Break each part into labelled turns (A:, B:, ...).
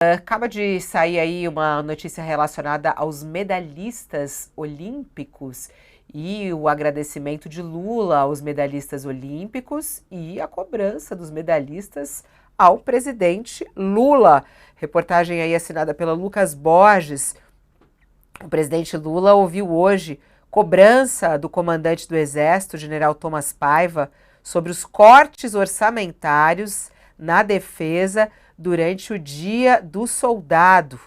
A: Acaba de sair aí uma notícia relacionada aos medalhistas olímpicos e o agradecimento de Lula aos medalhistas olímpicos e a cobrança dos medalhistas ao presidente Lula. Reportagem aí assinada pela Lucas Borges. O presidente Lula ouviu hoje cobrança do comandante do Exército, general Thomas Paiva, sobre os cortes orçamentários na defesa durante o Dia do Soldado,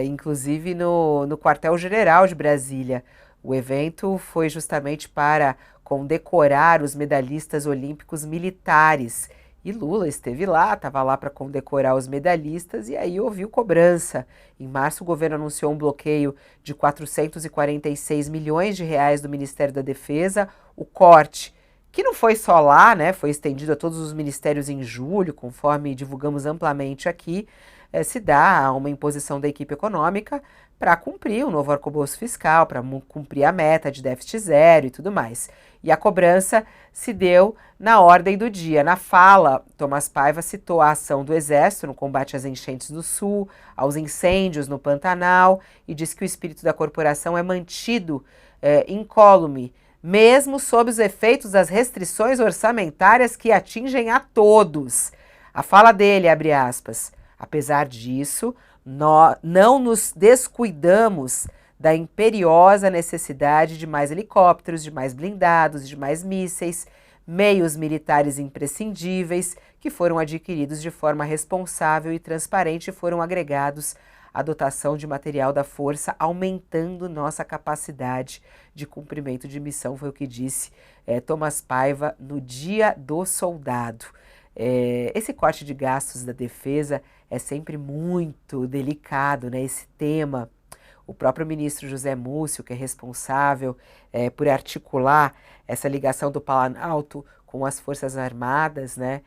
A: inclusive no quartel-general de Brasília. O evento foi justamente para condecorar os medalhistas olímpicos militares. E Lula esteve lá, estava lá para condecorar os medalhistas e aí ouviu cobrança. Em março, o governo anunciou um bloqueio de 446 milhões de reais do Ministério da Defesa, o corte, que não foi só lá, né? Foi estendido a todos os ministérios em julho, conforme divulgamos amplamente aqui, se dá uma imposição da equipe econômica para cumprir o novo arcabouço fiscal, para cumprir a meta de déficit zero e tudo mais. E a cobrança se deu na ordem do dia. Na fala, Thomas Paiva citou a ação do Exército no combate às enchentes do Sul, aos incêndios no Pantanal, e disse que o espírito da corporação é mantido incólume, mesmo sob os efeitos das restrições orçamentárias que atingem a todos. A fala dele, abre aspas, apesar disso, nós não nos descuidamos da imperiosa necessidade de mais helicópteros, de mais blindados, de mais mísseis, meios militares imprescindíveis que foram adquiridos de forma responsável e transparente e foram agregados à dotação de material da força, aumentando nossa capacidade de cumprimento de missão, foi o que disse Thomas Paiva no Dia do Soldado. Esse corte de gastos da defesa é sempre muito delicado, né? Esse tema. O próprio ministro José Múcio, que é responsável por articular essa ligação do Planalto com as Forças Armadas, né?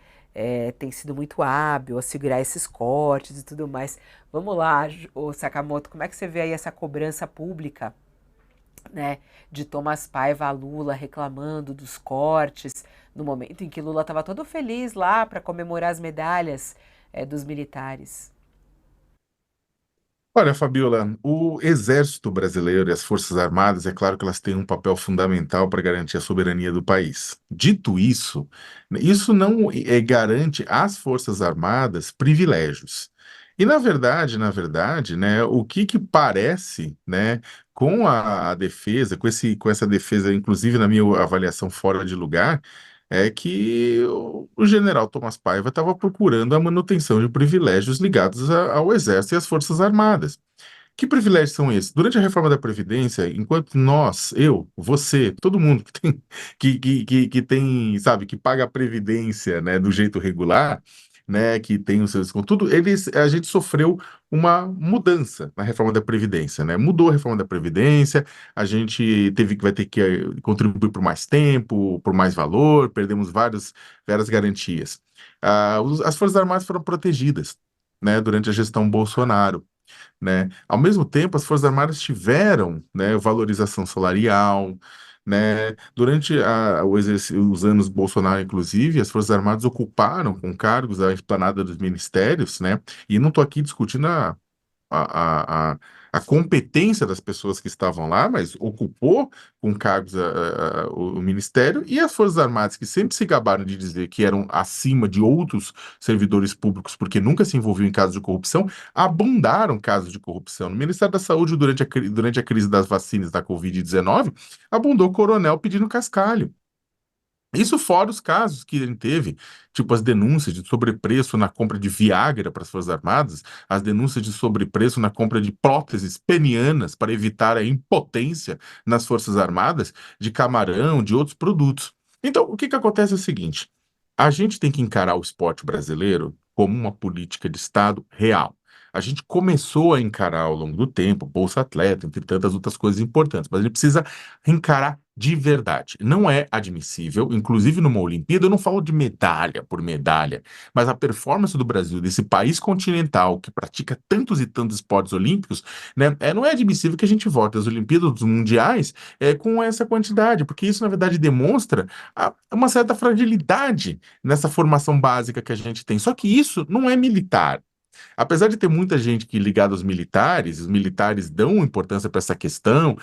A: Tem sido muito hábil a segurar esses cortes e tudo mais. Vamos lá, ô Sakamoto, como é que você vê aí essa cobrança pública, né, de Thomas Paiva a Lula reclamando dos cortes, no momento em que Lula estava todo feliz lá para comemorar as medalhas dos militares?
B: Olha, Fabiola, o Exército Brasileiro e as Forças Armadas, é claro que elas têm um papel fundamental para garantir a soberania do país. Dito isso, isso não garante às Forças Armadas privilégios. E na verdade, né, o que parece, né, com a defesa, com essa defesa, inclusive na minha avaliação fora de lugar, é que o general Thomas Paiva estava procurando a manutenção de privilégios ligados ao Exército e às Forças Armadas. Que privilégios são esses? Durante a reforma da Previdência, enquanto nós, eu, você, todo mundo que tem, que tem, sabe, que paga a Previdência, né, do jeito regular, né, que tem os seus, tudo, a gente sofreu uma mudança na reforma da Previdência, né? Mudou a reforma da Previdência, a gente vai ter que contribuir por mais tempo, por mais valor, perdemos várias garantias. As Forças Armadas foram protegidas, né, durante a gestão Bolsonaro, né? Ao mesmo tempo, as Forças Armadas tiveram, né, valorização salarial, né? Durante os anos Bolsonaro, inclusive, as Forças Armadas ocuparam com cargos a esplanada dos ministérios, né? E não estou aqui discutindo a, a, a competência das pessoas que estavam lá, mas ocupou com cargos o ministério, e as Forças Armadas, que sempre se gabaram de dizer que eram acima de outros servidores públicos, porque nunca se envolviam em casos de corrupção, abundaram casos de corrupção. No Ministério da Saúde, durante a crise das vacinas da Covid-19, abundou coronel pedindo cascalho. Isso fora os casos que ele teve, tipo as denúncias de sobrepreço na compra de Viagra para as Forças Armadas, as denúncias de sobrepreço na compra de próteses penianas para evitar a impotência nas Forças Armadas, de camarão, de outros produtos. Então, o que que acontece é o seguinte: a gente tem que encarar o esporte brasileiro como uma política de Estado real. A gente começou a encarar ao longo do tempo, Bolsa Atleta, entre tantas outras coisas importantes, mas a gente precisa encarar de verdade. Não é admissível, inclusive numa Olimpíada, eu não falo de medalha por medalha, mas a performance do Brasil, desse país continental que pratica tantos e tantos esportes olímpicos, né, não é admissível que a gente volte às Olimpíadas, dos Mundiais, com essa quantidade, porque isso, na verdade, demonstra uma certa fragilidade nessa formação básica que a gente tem. Só que isso não é militar. Apesar de ter muita gente que ligada aos militares, os militares dão importância para essa questão,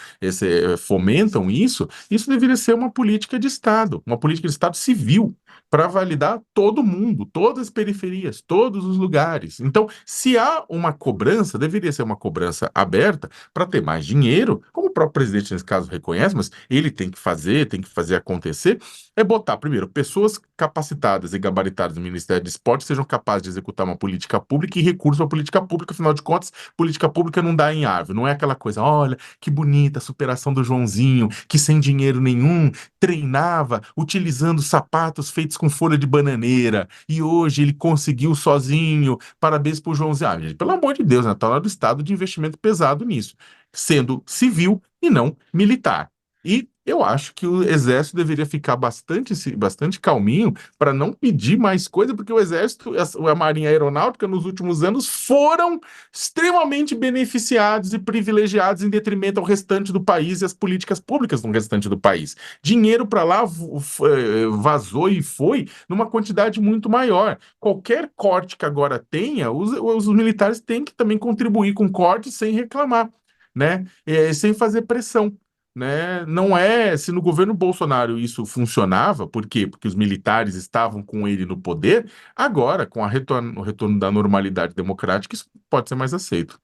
B: fomentam isso deveria ser uma política de Estado, uma política de Estado civil, para validar todo mundo, todas as periferias, todos os lugares. Então, se há uma cobrança, deveria ser uma cobrança aberta para ter mais dinheiro, como o próprio presidente nesse caso reconhece, mas ele tem que fazer acontecer, é botar, primeiro, pessoas capacitadas e gabaritadas no Ministério do Esporte sejam capazes de executar uma política pública e recursos para política pública, afinal de contas, política pública não dá em árvore, não é aquela coisa, olha, que bonita a superação do Joãozinho, que sem dinheiro nenhum treinava utilizando sapatos feitos com folha de bananeira e hoje ele conseguiu sozinho, parabéns pro Joãozinho. Ah, gente, pelo amor de Deus, né? Tá lá do Estado de investimento pesado nisso, sendo civil e não militar. E eu acho que o Exército deveria ficar bastante calminho para não pedir mais coisa, porque o Exército e a Marinha Aeronáutica, nos últimos anos, foram extremamente beneficiados e privilegiados em detrimento ao restante do país e as políticas públicas no restante do país. Dinheiro para lá vazou e foi numa quantidade muito maior. Qualquer corte que agora tenha, os militares têm que também contribuir com corte sem reclamar, né? Sem fazer pressão, né? Não é, se no governo Bolsonaro isso funcionava, por quê? Porque os militares estavam com ele no poder, agora, com o retorno da normalidade democrática, isso pode ser mais aceito.